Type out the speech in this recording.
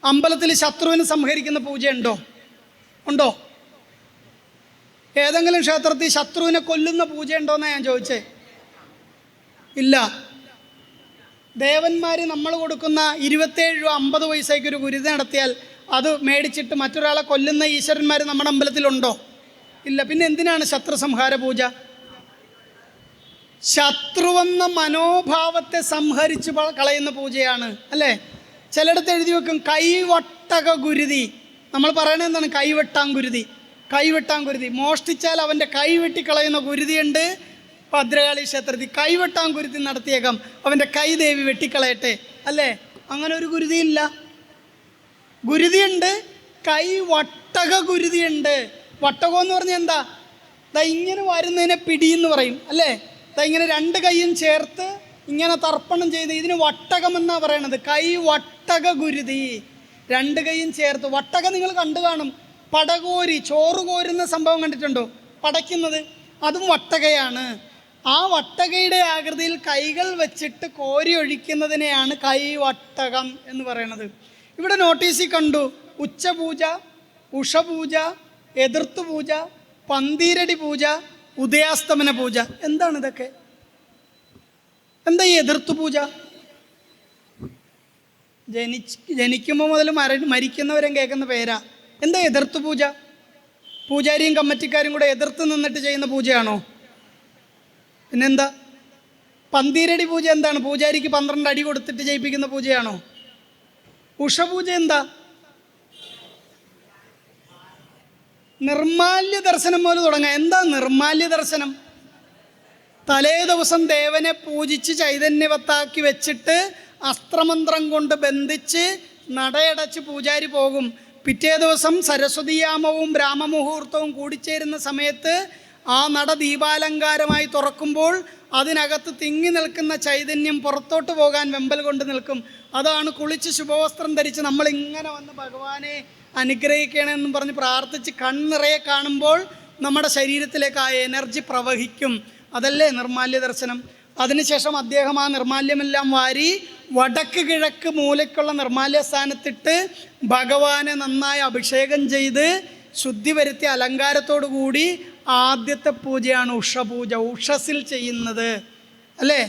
അമ്പലത്തിൽ ശത്രുവിനെ സംഹരിക്കുന്ന പൂജയുണ്ടോ? ഉണ്ടോ? ഏതെങ്കിലും ക്ഷേത്രത്തിൽ ശത്രുവിനെ കൊല്ലുന്ന പൂജയുണ്ടോയെന്നാണ് ഞാൻ ചോദിച്ചേ. ഇല്ല. ദേവന്മാർ നമ്മൾ കൊടുക്കുന്ന 27 രൂപ 50 പൈസയ്ക്ക് ഒരു ഗുരുതി നടത്തിയാൽ അത് മേടിച്ചിട്ട് മറ്റൊരാളെ കൊല്ലുന്ന ഈശ്വരന്മാർ നമ്മുടെ അമ്പലത്തിലുണ്ടോ? ഇല്ല. പിന്നെ എന്തിനാണ് ശത്രു സംഹാര പൂജ? ശത്രുവെന്ന മനോഭാവത്തെ സംഹരിച്ച് കളയുന്ന പൂജയാണ്, അല്ലേ? ചിലയിടത്ത് എഴുതി വെക്കും കൈവട്ടക ഗുരുതി. നമ്മൾ പറയണത് എന്താണ്? കൈവെട്ടാങ്കുരുതി. കൈവെട്ടാങ്കുരുതി മോഷ്ടിച്ചാൽ അവൻ്റെ കൈ വെട്ടിക്കളയുന്ന ഗുരുതിയുണ്ട് ഭദ്രകാളി ക്ഷേത്രത്തിൽ. കൈവെട്ടാങ്കുരുതി നടത്തിയേക്കാം, അവൻ്റെ കൈ ദേവി വെട്ടിക്കളയട്ടെ, അല്ലേ? അങ്ങനെ ഒരു ഗുരുതിയില്ല. ഗുരുതിയുണ്ട്, കൈവട്ടക ഗുരുതിയുണ്ട്. വട്ടകം എന്ന് പറഞ്ഞാൽ എന്താ? ദാ ഇങ്ങനെ വരുന്നതിനെ പിടിയെന്ന് പറയും, അല്ലേ? ദാ ഇങ്ങനെ 2 കൈയും ചേർത്ത് ഇങ്ങനെ തർപ്പണം ചെയ്ത് ഇതിന് വട്ടകം എന്നാണ് പറയണത്. കൈവട്ടക ഗുരുതി. 2 കൈയും ചേർത്ത്. വട്ടകം നിങ്ങൾ കണ്ടു കാണും. പടകോരി, ചോറ് കോരുന്ന സംഭവം കണ്ടിട്ടുണ്ടോ? പടയ്ക്കുന്നത്, അതും വട്ടകയാണ്. ആ വട്ടകയുടെ ആകൃതിയിൽ കൈകൾ വെച്ചിട്ട് കോരി ഒഴിക്കുന്നതിനെയാണ് കൈവട്ടകം എന്ന് പറയുന്നത്. ഇവിടെ നോട്ടീസിൽ കണ്ടു ഉച്ചപൂജ, ഉഷപൂജ, എതിർത്തു പൂജ, പന്തീരടി പൂജ, ഉദയാസ്തമന പൂജ. എന്താണ് ഇതൊക്കെ? എന്താ ഈ എതിർത്തു പൂജ? ജനിക്കുമ്പോൾ മുതൽ മരിക്കുന്നവരും കേൾക്കുന്ന പേരാ. എന്താ എതിർത്തു പൂജ? പൂജാരിയും കമ്മിറ്റിക്കാരും കൂടെ എതിർത്ത് നിന്നിട്ട് ചെയ്യുന്ന പൂജയാണോ? പിന്നെന്താ? പന്തീരടി പൂജ എന്താണ്? പൂജാരിക്ക് 12 അടി കൊടുത്തിട്ട് ചെയ്യിപ്പിക്കുന്ന പൂജയാണോ? ഉഷപൂജ എന്താ? നിർമാല്യ ദർശനം പോലെ തുടങ്ങാം. എന്താ നിർമാല്യ ദർശനം? തലേ ദിവസം ദേവനെ പൂജിച്ച് ചൈതന്യവത്താക്കി വെച്ചിട്ട് അസ്ത്രമന്ത്രം കൊണ്ട് ബന്ധിച്ച് നടയടച്ച് പൂജാരി പോകും. പിറ്റേ ദിവസം സരസ്വതിയാമവും ബ്രാഹ്മമുഹൂർത്തവും കൂടിച്ചേരുന്ന സമയത്ത് ആ നട ദീപാലങ്കാരമായി തുറക്കുമ്പോൾ അതിനകത്ത് തിങ്ങി നിൽക്കുന്ന ചൈതന്യം പുറത്തോട്ട് പോകാൻ വെമ്പൽ കൊണ്ട് നിൽക്കും. അതാണ് കുളിച്ച് ശുഭവസ്ത്രം ധരിച്ച് നമ്മളിങ്ങനെ വന്ന് ഭഗവാനെ അനുഗ്രഹിക്കണമെന്നും പറഞ്ഞ് പ്രാർത്ഥിച്ച് കണ്ണിറയെ കാണുമ്പോൾ നമ്മുടെ ശരീരത്തിലേക്ക് ആ എനർജി പ്രവഹിക്കും. അതല്ലേ നിർമാല്യ ദർശനം? അതിനുശേഷം അദ്ദേഹം ആ നിർമാല്യമെല്ലാം വാരി വടക്ക് കിഴക്ക് മൂലയ്ക്കുള്ള നിർമാല്യ സ്ഥാനത്തിട്ട് ഭഗവാനെ നന്നായി അഭിഷേകം ചെയ്ത് ശുദ്ധി വരുത്തി അലങ്കാരത്തോടു കൂടി ആദ്യത്തെ പൂജയാണ് ഉഷപൂജ. ഉഷസിൽ ചെയ്യുന്നത്, അല്ലേ?